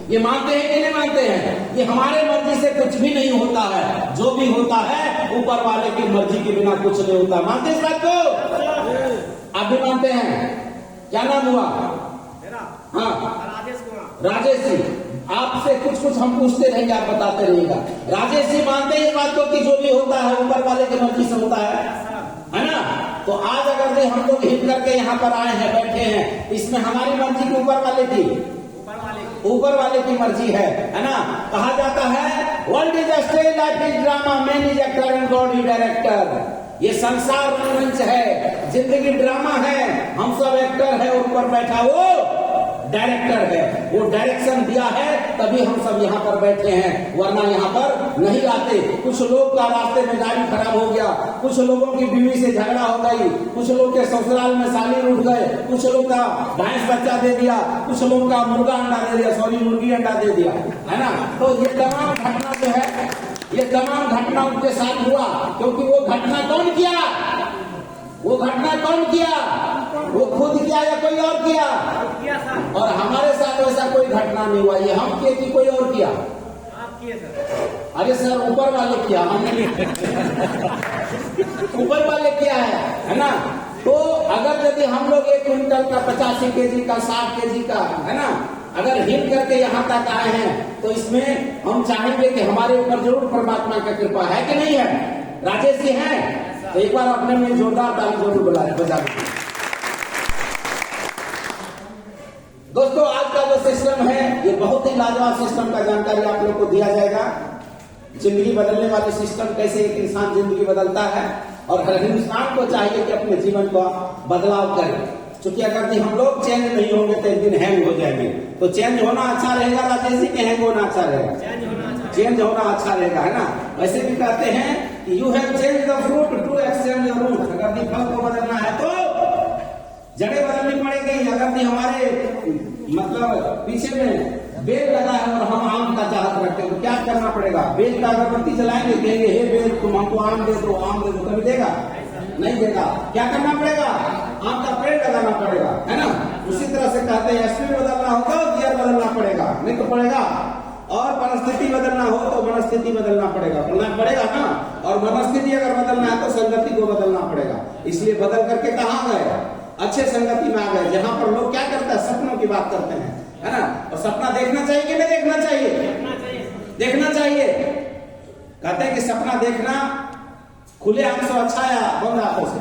ये मानते हैं कि नहीं मानते हैं? ये हमारे मर्जी से कुछ भी नहीं होता है, जो भी होता है ऊपर वाले की मर्जी के बिना कुछ नहीं होता। मानते हैं इस बात को? आप भी मानते हैं? क्या नाम हुआ? हाँ, राजेश जी। आपसे कुछ हम पूछते रहेंगे, आप बताते रहिएगा। राजेश जी मानते हैं इस बात को कि जो भी होता है ऊपर वाले की मर्जी से होता है ना? तो आज अगर हम लोग हिट करके यहाँ पर आए हैं, बैठे हैं, इसमें हमारी मर्जी की ऊपर वाले की? ऊपर वाले की मर्जी है ना? कहा जाता है world is a stage, life is drama, man is actor and God is director. ये संसार रंगमंच है, जिंदगी ड्रामा है, हम सब एक्टर है, ऊपर बैठा वो डायरेक्टर है। वो डायरेक्शन दिया है तभी हम सब यहाँ पर बैठे हैं, वरना यहाँ पर नहीं आते। कुछ लोग का रास्ते में गाड़ी खराब हो गया, कुछ लोगों की बीवी से झगड़ा हो गई, कुछ लोग के ससुराल में साली उठ गए, कुछ लोग का भैंस बच्चा दे दिया, कुछ लोग का मुर्गा अंडा दे दिया, सॉरी मुर्गी अंडा दे दिया, है ना? तो ये तमाम घटना जो है, ये तमाम घटना उनके साथ हुआ, क्योंकि वो घटना कौन किया? वो घटना कौन किया? वो खुद किया या कोई और किया? और हमारे साथ वैसा कोई घटना नहीं हुआ। ये हम किए कि कोई और किया? आप किए सर। अरे सर, ऊपर वाले किया, हमने ऊपर वाले किया है ना? तो अगर यदि हम लोग 1 क्विंटल का 85 केजी का 60 केजी का, है ना, अगर हिट करके यहाँ तक आए हैं, तो इसमें हम चाहेंगे कि हमारे ऊपर जरूर परमात्मा का कृपा है कि नहीं है? राजेश जी हैं? तो एक बार अपने में जोरदार ताली जरूर बजा दीजिए। दोस्तों, आज का जो सिस्टम है ये बहुत ही लाजवाब सिस्टम का जानकारी आप लोग को दिया जाएगा। जिंदगी बदलने वाले सिस्टम, कैसे एक इंसान जिंदगी बदलता है, और हर इंसान को चाहिए कि अपने जीवन का बदलाव करे। क्योंकि अगर हम लोग चेंज नहीं होंगे तो एक दिन हैंग हो जाएंगे। तो चेंज होना अच्छा रहेगा राजेश जी, कि हैंग होना अच्छा रहेगा? चेंज होना अच्छा रहेगा, है ना? वैसे भी कहते हैं कि you have change the fruit to exchange the root. अगर फल को बदलना है तो जड़ें बदलनी पड़ेगी। अगर हमारे मतलब पीछे में बेल लगा है और हम आम का चाहत रखते हैं तो क्या करना पड़ेगा? बेल का अगरबत्ती जलाएंगे, कहेंगे हे बेल तुम हमको आम दे दो, आम दे दो, कभी देगा? नहीं देगा। क्या करना पड़ेगा? आम का पेड़ लगाना पड़ेगा, है ना? उसी तरह से कहते हैं स्पीड बदलना होगा, गियर बदलना पड़ेगा, नहीं तो पड़ेगा। और मनस्थिति बदलना हो तो मनस्थिति बदलना पड़ेगा ना? और मनस्थिति अगर बदलना है तो संगति को बदलना पड़ेगा। इसलिए बदल करके कहाँ गए? अच्छे संगति में आ गए, जहां पर लोग क्या करते हैं? सपनों की बात करते हैं, है ना? और सपना देखना चाहिए कि नहीं देखना चाहिए? देखना चाहिए। कहते हैं कि सपना देखना खुले आंख से अच्छा या बंद आंखों से?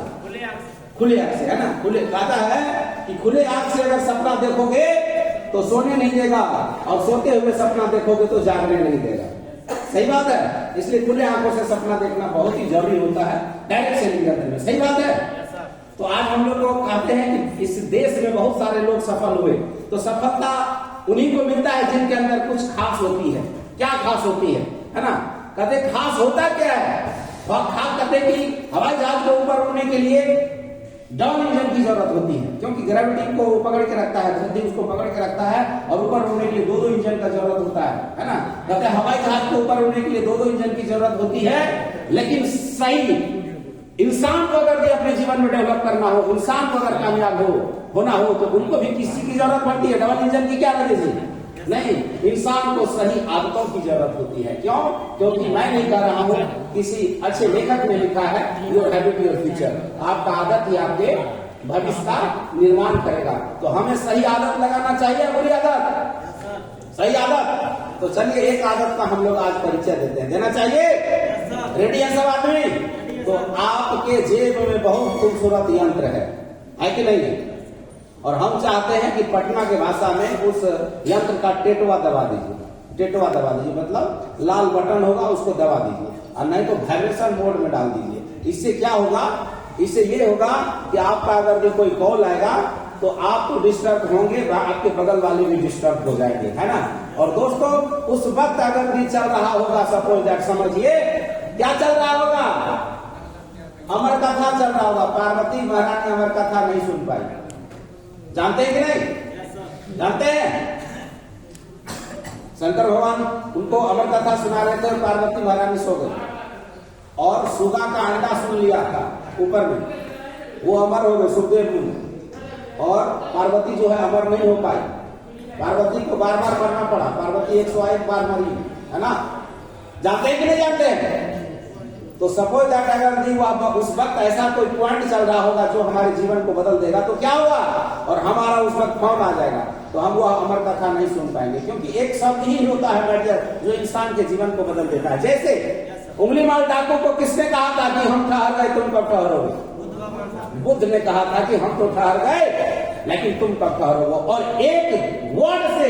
खुले आंख से, है ना? कहता है कि खुले आंख से अगर सपना देखोगे तो सोने नहीं देगा, और सोते हुए सपना देखोगे तो जागने नहीं देगा। सही बात है। इसलिए खुले आंखों से सपना देखना बहुत ही जरूरी होता है, डायरेक्ट से नहीं करने में। सही बात है। तो आज हम लोग कहते हैं कि इस देश में बहुत सारे लोग सफल हुए, तो सफलता उन्हीं को मिलता है जिनके अंदर कुछ खास होती है। क्या खास होती है ना? कहते खास होता क्या है? खास कहते कि हवाई जहाज को ऊपर उड़ने के लिए डाउन इंजन की जरूरत होती है, क्योंकि ग्रेविटी को पकड़ के रखता है, धरती उसको पकड़ के रखता है, और ऊपर उड़ने के लिए 2 इंजन का जरूरत होता है ना? कहते हैं हवाई जहाज को ऊपर उड़ने के लिए 2 इंजन की जरूरत होती है। लेकिन सही इंसान को अगर अपने जीवन में डेवलप करना हो, इंसान को अगर कामयाब होना हो तो उनको भी किसी की जरूरत पड़ती है? डबल इंजन की क्या वजह से? नहीं, इंसान को सही आदतों की जरूरत होती है। क्यों? क्योंकि मैं नहीं कह रहा हूं, किसी अच्छे लेखक ने लिखा है, योर हैबिट योर फ्यूचर। आपका आदत ही आपके भविष्य का निर्माण करेगा। तो हमें सही आदत लगाना चाहिए, बुरी आदत? सही आदत। तो चलिए एक आदत का हम लोग आज परिचय देते हैं। देना चाहिए? रेडी है सब आदमी? तो आपके जेब में बहुत खूबसूरत यंत्र है कि नहीं? और हम चाहते हैं कि पटना के भाषा में उस यंत्र का टेटवा दबा दीजिए। टेटवा दबा दीजिए मतलब लाल बटन होगा उसको दबा दीजिए, और नहीं तो वाइब्रेशन मोड में डाल दीजिए। इससे क्या होगा? इससे ये होगा कि आपका अगर जो कोई कॉल आएगा तो आप तो डिस्टर्ब होंगे, आपके बगल वाले भी डिस्टर्ब हो जाएंगे, है ना? और दोस्तों, उस वक्त अगर भी चल रहा होगा, सपोज दैट, समझिए क्या चल रहा होगा? अमर कथा चल रहा होगा। पार्वती महारानी अमर कथा नहीं सुन पाई। जानते हैं कि नहीं? जानते हैं? शंकर भगवान उनको अमर कथा सुना रहे थे, पार्वती महारानी सो गई, और सुगा का अंडा सुन लिया था ऊपर में, वो अमर हो गए सुखदेव मुनि, और पार्वती जो है अमर नहीं हो पाई। पार्वती को बार बार करना पड़ा। पार्वती धरती 101 बार मरी है ना, जानते हैं कि नहीं जानते हैं? तो सपोज दैट अगर जी वो उस वक्त ऐसा कोई पॉइंट चल रहा होगा जो हमारे जीवन को बदल देगा तो क्या होगा, और हमारा उस वक्त फोन आ जाएगा, तो हम वो अमर कथा नहीं सुन पाएंगे, क्योंकि एक शब्द ही होता है मैटर जो इंसान के जीवन को बदल देता है। जैसे उंगली मार डाकू को किसने कहा था कि हम ठहर गए, तुम कब ठहरोगे? बुद्ध ने कहा था कि हम तो ठहर गए लेकिन तुम कब ठहरोगे। और एक वर्ड से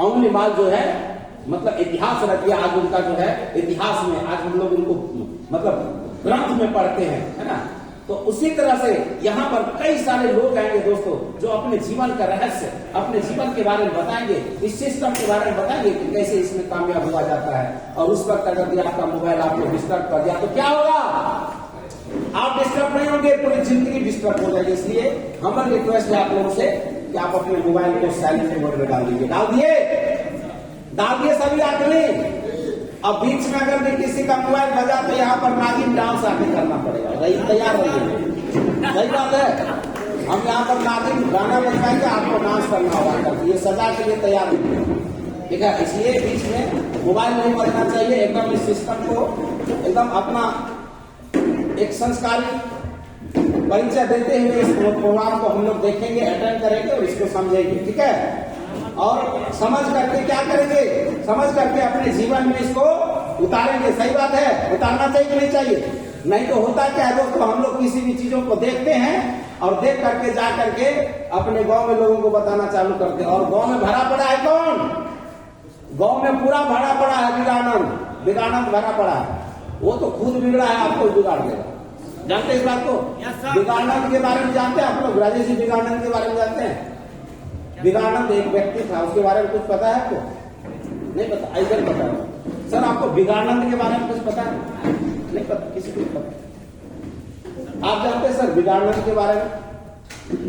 उंगली मार जो है मतलब इतिहास रख दिया। आज उनका जो है इतिहास में आज हम लोग उनको मतलब ग्रंथ में पढ़ते हैं, है ना। तो उसी तरह से यहाँ पर कई सारे लोग आएंगे दोस्तों जो अपने जीवन का रहस्य, अपने जीवन के बारे में बताएंगे, इस सिस्टम के बारे में बताएंगे कि कैसे इसमें कामयाब हुआ जाता है। और उस वक्त अगर दिया आपका मोबाइल आपको डिस्टर्ब कर दिया तो क्या होगा? आप डिस्टर्ब नहीं होंगे, पूरी जिंदगी डिस्टर्ब हो जाएगी। इसलिए हमारी रिक्वेस्ट है आप लोगों से कि आप अपने मोबाइल को साइलेंट मोड में डाल दीजिए। डाल दिए सभी आदमी। अब बीच में अगर भी किसी का मोबाइल बजा तो यहाँ पर नागिन डांस आके करना पड़ेगा, रही तैयार रहिए। सही बात है, हम यहाँ पर नागिन गाना बजवाएंगे, आपको डांस करना होगा, ये सजा के लिए तैयार रहिए, ठीक है। इसलिए बीच में मोबाइल नहीं बजना चाहिए। एकदम इस सिस्टम को एकदम अपना एक संस्कारी परिचय देते हुए इस प्रोग्राम को हम लोग देखेंगे, अटेंड करेंगे और इसको समझेंगे, ठीक है। और समझ करके क्या करेंगे, समझ करके अपने जीवन में इसको उतारेंगे। सही बात है, उतारना चाहिए कि नहीं चाहिए? नहीं तो होता क्या है दोस्तों, हम लोग किसी भी चीजों को देखते हैं और देख करके जा करके अपने गांव में लोगों को बताना चालू करते हैं। और गांव में भरा पड़ा है कौन? गांव में पूरा भरा पड़ा है विवेकानंद भरा पड़ा है। वो तो खुद बिगड़ा है, आपको बिगाड़ देगा। जानते हैं इस बात को? विवेकानंद के बारे में जानते हैं आप लोग? राजेश जी विवेकानंद के बारे में जानते हैं? विवेकानंद एक व्यक्ति था, उसके बारे में कुछ पता है आपको? नहीं पता? ऐसा पता है सर आपको विवेकानंद के बारे में कुछ पता है? नहीं पता, किसी को पता? आप जानते हैं सर विवेकानंद के बारे में?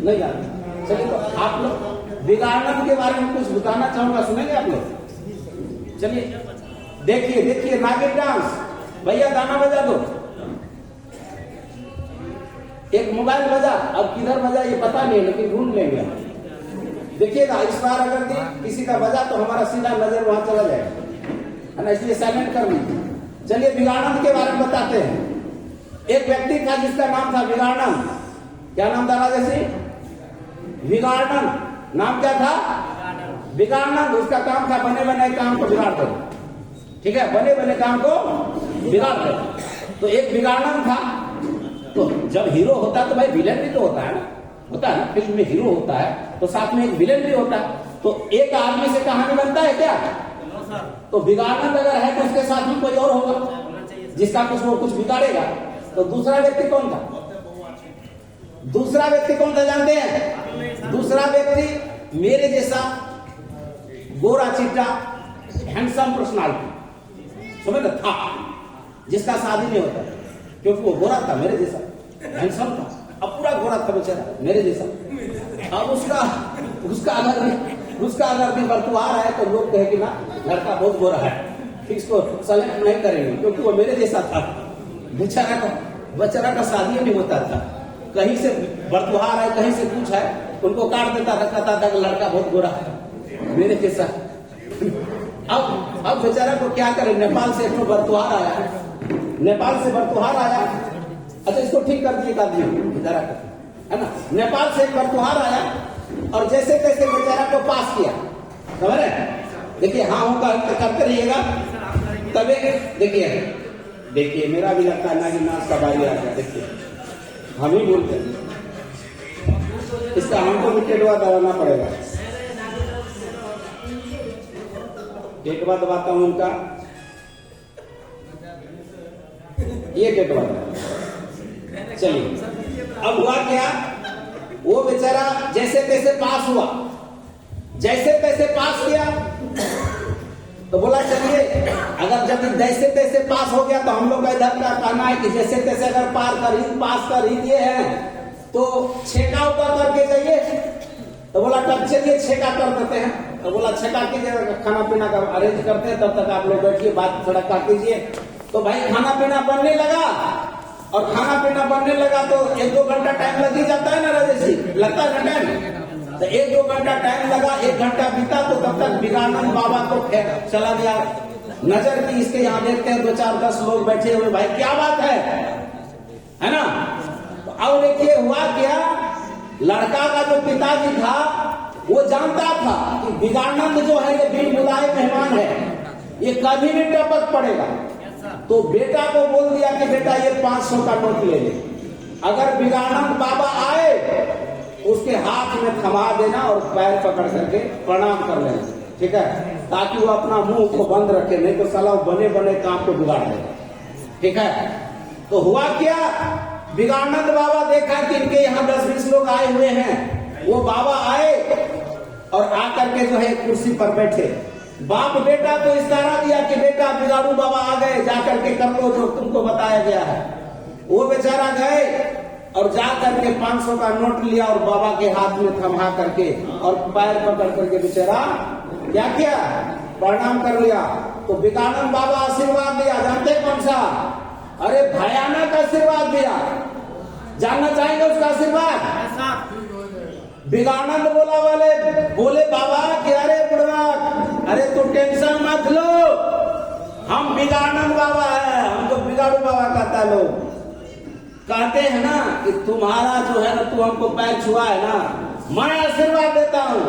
नहीं जानते? चलिए तो आप लोग विवेकानंद के बारे में कुछ बताना चाहूंगा, सुनेंगे आप लोग? चलिए देखिए नागिन डांस। भैया गाना बजा दो। एक मोबाइल बजा, अब किधर बजा ये पता नहीं, लेकिन ढूंढ लेंगे। देखिएगा इस बार अगर किसी का बजा तो हमारा सीधा नजर वहां चला जाएगा, है ना, इसलिए साइलेंट कर लीजिए। चलिए विवेकानंद के बारे में बताते हैं। एक व्यक्ति था जिसका नाम था विवेकानंद। क्या नाम था राजा जी? विवेकानंद। नाम क्या था? विवेकानंद। उसका काम था बने बने काम को बिगाड़ दो, ठीक है, बने बने काम को बिगाड़ दो। तो एक विवेकानंद था। तो जब हीरो होता है तो भाई विलेन भी तो होता है ना, होता है ना, फिल्म में हीरो होता है तो साथ में एक विलेन भी होता है। तो एक आदमी से कहानी बनता है क्या? तो विवेकानंद अगर है तो उसके साथ में कोई और होगा जिसका कुछ वो कुछ बिगाड़ेगा। तो दूसरा व्यक्ति कौन था? दूसरा व्यक्ति कौन था जानते हैं? दूसरा व्यक्ति मेरे जैसा गोरा चिट्टा हैंडसम पर्सनालिटी, समझ था, जिसका शादी नहीं होता क्योंकि वो गोरा था, मेरे जैसा हैंडसम था। अब पूरा गोरा था बेचारा, मेरे जैसा। अब उसका अगर भी बर्तुहार है तो लोग कहे कि ना लड़का बहुत गोरा है, इसको सेलेक्ट नहीं करेंगे क्योंकि वो मेरे जैसा था। बेचारा का शादी नहीं होता था, कहीं से बर्तुहार है, कहीं से कुछ है, उनको काट देता था, कहता था कि लड़का बहुत गोरा है, मेरे जैसा। अब बेचारा को क्या करे, नेपाल से एक बर्तुहार आया, नेपाल से बर्तुहार आया। अच्छा इसको ठीक कर दिए बेचारा को, है ना। नेपाल से एक बर्तुहार आया और जैसे तैसे बेचारा को पास किया, समझ रहे? देखिए हाँ होगा करते रहिएगा तभी। देखिए मेरा भी लगता है ना कि नाच का बारी आ गया। देखिए हम ही बोलते हैं, इसका हमको भी टेटवा दबाना पड़ेगा। टेटवा दबाता हूं उनका, ये टेटवा। चलिए अब हुआ क्या, वो बेचारा जैसे तैसे पास हुआ, जैसे तैसे पास किया तो बोला चलिए अगर जब जैसे तैसे पास हो गया तो हम लोग का इधर का कहना है कि जैसे तैसे अगर पास कर ही दिए हैं तो छेका ऊपर करके जाइए। तो बोला तब चलिए छेका कर देते हैं। तो बोला छेका कीजिए, खाना पीना का अरेंज करते हैं, तब तक आप लोग बैठिए, बात थोड़ा कर कीजिए। तो भाई खाना पीना बनने लगा और खाना पीना बनने लगा तो 1-2 घंटा टाइम लग ही जाता है ना राजेश जी, लगता है ना टाइम। तो 1-2 घंटा टाइम लगा, 1 घंटा बीता तो तब तक बिगानंद बाबा को चला गया। नजर की इसके यहाँ देखते हैं 2-4-10 लोग बैठे हुए, भाई क्या बात है ना। तो अब देखिए हुआ क्या, लड़का का जो पिताजी था वो जानता था कि बिगानंद जो है ये बिन बुलाए मेहमान है, ये कभी भी टपक पड़ेगा। तो बेटा को बोल दिया कि बेटा ये 500 का नोट ले ले, अगर बिगानंद बाबा आए उसके हाथ में थमा देना और पैर पकड़ करके प्रणाम कर लेना, ठीक है, ताकि वो अपना मुंह को बंद रखे, नहीं तो साला बने बने काम को बिगाड़ देगा, ठीक है। तो हुआ क्या, बिगानंद बाबा देखा कि इनके यहाँ 10-20 लोग आए हुए हैं, वो बाबा आए और आकर के जो है कुर्सी पर बैठे। बाप बेटा को इशारा दिया कि बेटा बिगाड़ू बाबा आ गए, जाकर के कर लो जो तुमको बताया गया है। वो बेचारा गए और जा करके 500 का नोट लिया और बाबा के हाथ में थमा करके और पैर पकड़ करके बेचारा क्या किया, प्रणाम कर लिया। तो बिगानंद बाबा आशीर्वाद दिया, जानते कौन सा, अरे भयानक आशीर्वाद दिया। जानना चाहेंगे उसका आशीर्वाद। बिगानंद बोले बाबा कि अरे बुढ़वा, अरे तू टेंशन मत लो, हम बिगानंद बाबा है, हमको बिगाड़ू बाबा कहता लोग कहते हैं ना कि तुम्हारा जो है ना, तू हमको पैर छुआ है ना, मैं आशीर्वाद देता हूँ,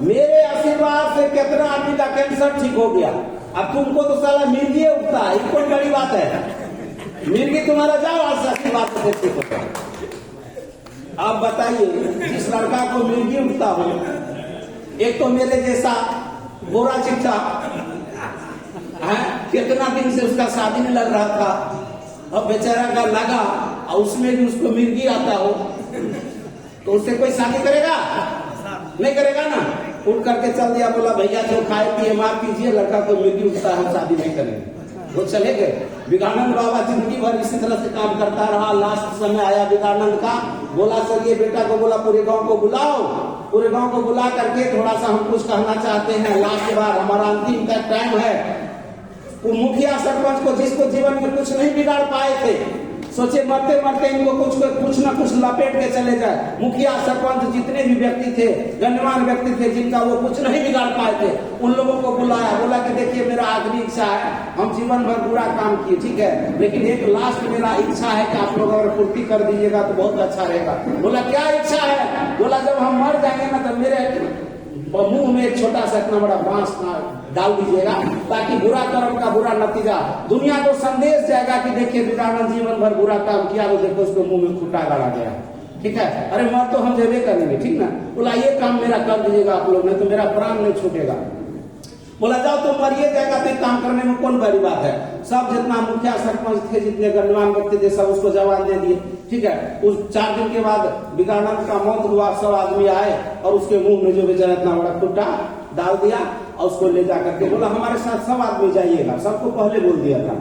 मेरे आशीर्वाद से कितना आदमी का कैंसर ठीक हो गया। अब तुमको तो साला मिर्गी उठता है, ये कोई बड़ी बात है, मिर्गी तुम्हारा जाओ आज आशीर्वाद से ठीक होता है। आप बताइए, जिस लड़का को मिर्गी उठता हो, एक तो मेरे जैसा गोरा चिट्ठा है, कितना दिन से उसका शादी नहीं लग रहा था, अब बेचारा का लगा और उसमें भी उसको मिर्गी आता हो, तो उससे कोई शादी करेगा? नहीं करेगा ना। उठ करके चल दिया, बोला भैया जो खाए पिए माफ कीजिए, लड़का को मिर्गी उठता है, हम शादी नहीं करेंगे। वो चले गए। बिगानंद बाबा जिंदगी भर इसी तरह से काम करता रहा। लास्ट समय आया बिगानंद का, बोला चलिए बेटा को बोला पूरे गांव को बुलाओ, पूरे गांव को बुला करके थोड़ा सा हम कुछ कहना चाहते हैं, लास्ट बार हमारा अंतिम का टाइम है। वो मुखिया सरपंच को, जिसको जीवन में कुछ नहीं बिगाड़ पाए थे, सोचे मरते मरते इनको कुछ ना कुछ लपेट के चले जाए। मुखिया सरपंच जितने भी व्यक्ति थे, गणमान्य व्यक्ति थे, जिनका वो कुछ नहीं बिगाड़ पाए थे, उन लोगों को बुलाया, बोला कि देखिए मेरा आखिरी इच्छा है, हम जीवन भर बुरा काम किए, ठीक है, लेकिन एक लास्ट मेरा इच्छा है कि आप लोग अगर पूर्ति कर दीजिएगा तो बहुत अच्छा रहेगा। बोला क्या इच्छा है? बोला जब हम मर जाएंगे ना तो मेरे मुंह में एक छोटा सा इतना बड़ा बांस डाल दीजिएगा, ताकि बुरा कर्म का बुरा नतीजा दुनिया को संदेश जाएगा कि देखिए बिगानंद जीवन भर बुरा काम किया, तो देखो उसको मुंह में खुटा गाड़ा गया, ठीक है। अरे मर तो हम जेबे करेंगे, ठीक ना। बोला ये काम मेरा कर दीजिएगा आप लोग, नहीं तो मेरा प्राण नहीं छूटेगा। बोला जाओ तो मरिए जाएगा, तो काम करने में कौन बड़ी बात है। सब जितना मुखिया सरपंच थे, जितने गणमान्य व्यक्ति थे, सब उसको जवाब दे दिए, ठीक है। उस 4 दिन के बाद बिगानंद का मौत हुआ, सब आदमी आए और उसके मुंह में जो बेचारा इतना बड़ा खुट्टा डाल दिया और उसको ले जाकर के बोला हमारे साथ सब आदमी जाइएगा, सबको पहले बोल दिया था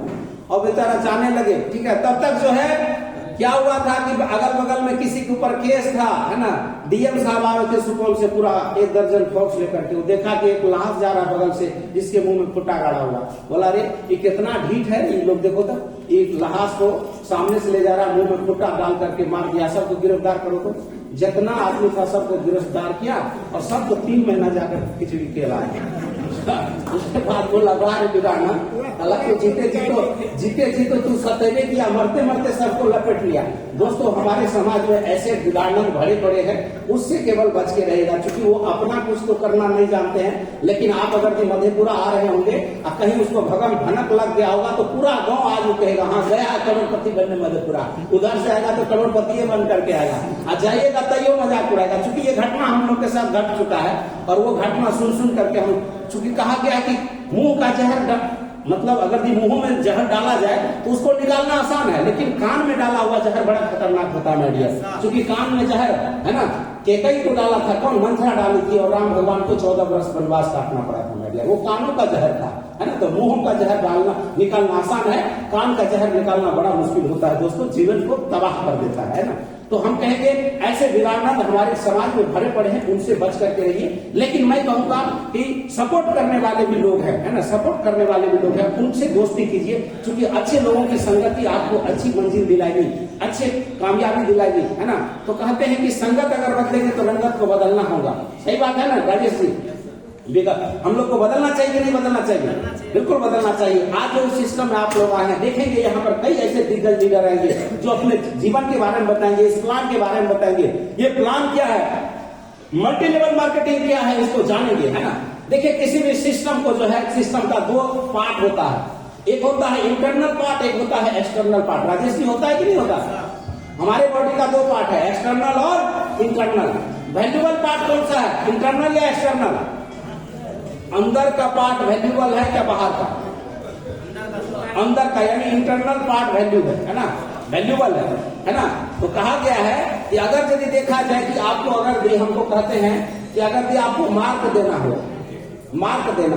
और बेचारा जाने लगे, ठीक है। तब तक जो है क्या हुआ था कि अगल बगल में किसी के ऊपर केस था, है ना। डीएम साहब आए थे सुपौल से, पूरा 1 दर्जन फौज लेकर के, वो देखा कि एक लाश जा रहा बगल से, जिसके मुंह में फुट्टा गाड़ा हुआ। बोला अरे ये कितना ढीठ है, ये लोग देखो तो एक लाश को सामने से ले जा रहा, मुंह में फुट्टा डाल करके मार दिया, सबको गिरफ्तार करो। तो जितना आदमी था सबको गिरफ्तार किया और सबको 3 महीना जाकर खिचड़ी खिलाया। उसके बाद बोला बाहर बिगाना, हालांकि जीते जीतो तू सतेवे किया, मरते मरते सबको लपेट लिया। दोस्तों हमारे समाज में ऐसे बिगाड़न भरे पड़े हैं, उससे केवल बच के रहेगा, क्योंकि वो अपना कुछ तो करना नहीं जानते हैं। लेकिन आप अगर मधेपुरा आ रहे होंगे और कहीं उसको भगम भनक लग गया होगा तो पूरा गांव आज वो कहेगा हाँ गया करोड़पति बनने मधेपुरा, उधर से आएगा तो करोड़पति बन करके आएगा, आ जाइएगा तैयो मजाक उड़ाएगा। चूंकि ये घटना हम लोग के साथ घट चुका है और वो घटना सुन करके हम, चूंकि कहा गया है कि मुंह का जहर, मतलब अगर मुंह में जहर डाला जाए तो उसको निकालना आसान है, लेकिन कान में डाला हुआ जहर बड़ा खतरनाक होता है डियर। क्योंकि कान में जहर है ना, केकई को डाला था, कौन मंथरा डाली थी और राम भगवान को 14 वर्ष वनवास काटना पड़ा था डियर। वो कानों का जहर था, है ना। तो मुंह का जहर डालना निकालना आसान है, कान का जहर निकालना बड़ा मुश्किल होता है दोस्तों, जीवन को तबाह कर देता है ना। तो हम कहेंगे ऐसे विरानंद हमारे समाज में भरे पड़े हैं, उनसे बच करके रहिए। लेकिन मैं कहूंगा कि सपोर्ट करने वाले भी लोग हैं, है ना, सपोर्ट करने वाले भी लोग हैं, उनसे दोस्ती कीजिए, क्योंकि अच्छे लोगों की संगति आपको अच्छी मंजिल दिलाएगी, अच्छे कामयाबी दिलाएगी, है ना। तो कहते हैं कि संगत अगर बदलेंगे तो रंगत को बदलना होगा। सही बात है ना राजेश जी? हम लोग को बदलना चाहिए कि नहीं बदलना चाहिए? बिल्कुल बदलना चाहिए। आज जो सिस्टम में आप लोग आए हैं, देखेंगे यहाँ पर कई ऐसे दिग्गज लीडर आएंगे जो अपने जीवन के बारे में बताएंगे, इस प्लान के बारे में बताएंगे। ये प्लान क्या है, मल्टी लेवल मार्केटिंग क्या है, इसको जानेंगे, है ना। देखिए किसी भी सिस्टम को जो है, सिस्टम का दो पार्ट होता है, एक होता है इंटरनल पार्ट, एक होता है एक्सटर्नल पार्ट। राजेश जी होता है कि नहीं होता? हमारे बॉडी का दो पार्ट है, एक्सटर्नल और इंटरनल। वैल्यूबल पार्ट कौन सा है, इंटरनल या एक्सटर्नल? अंदर का पार्ट वैल्यूबल है क्या बाहर का? अंदर का, यानी इंटरनल पार्ट वैल्यू है ना, वैल्यूबल है ना। तो कहा गया है कि अगर यदि देखा जाए कि आपको अगर हमको कहते हैं कि अगर आपको मार्क देना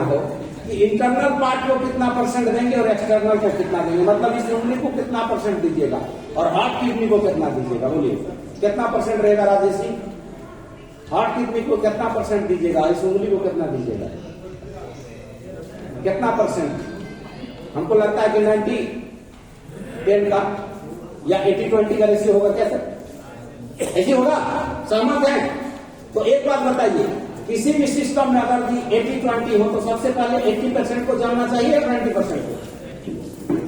हो कि इंटरनल पार्ट को कितना परसेंट देंगे और एक्सटर्नल को कितना देंगे, मतलब इस उंगली को कितना परसेंट दीजिएगा और हार्ट किडनी को कितना दीजिएगा, बोलिए कितना परसेंट रहेगा राजेश जी? हार्ट किडनी को कितना परसेंट दीजिएगा, इस उंगली को कितना दीजिएगा, कितना परसेंट? हमको लगता है कि 90-10 का या 80-20 का रेशियो होगा क्या सर? ऐसे होगा, सहमत है? तो एक बात बताइए, किसी भी सिस्टम में अगर 80-20 हो तो सबसे पहले 80% को जानना चाहिए, 20% को?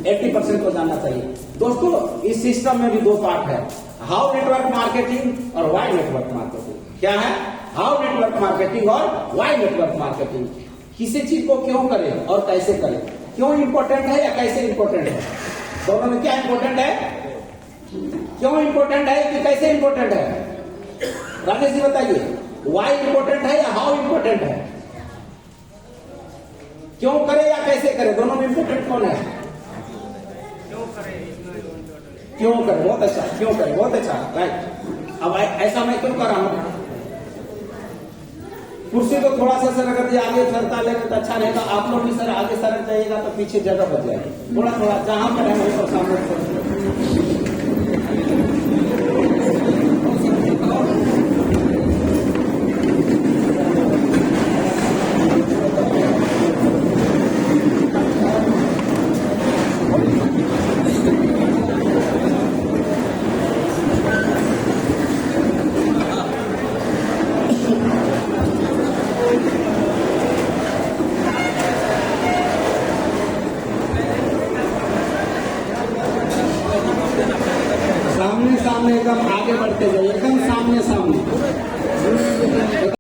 80% को जानना चाहिए। दोस्तों इस सिस्टम में भी दो पार्ट है, हाउ नेटवर्क मार्केटिंग और वाई नेटवर्क मार्केटिंग। क्या है? हाउ नेटवर्क मार्केटिंग और वाई नेटवर्क मार्केटिंग। किसी चीज को क्यों करें और कैसे करें, क्यों इंपॉर्टेंट है या कैसे इंपॉर्टेंट है, दोनों में क्या इंपॉर्टेंट है, क्यों इंपॉर्टेंट है कि कैसे इंपॉर्टेंट है? राजेश जी बताइए, वाई इंपॉर्टेंट है या हाउ इंपॉर्टेंट है? क्यों करें या कैसे करें, दोनों में इंपॉर्टेंट कौन है? क्यों करें, बहुत अच्छा, क्यों करें, बहुत अच्छा, राइट। अब ऐसा मैं क्यों कर रहा हूं, कुर्सी को थोड़ा सा सर अगर आगे सरका लेंगे तो अच्छा रहेगा, आप लोग भी सर आगे सरक जाइएगा तो पीछे जगह बच जाएगी, थोड़ा थोड़ा जहां पर है वहीं पर सामने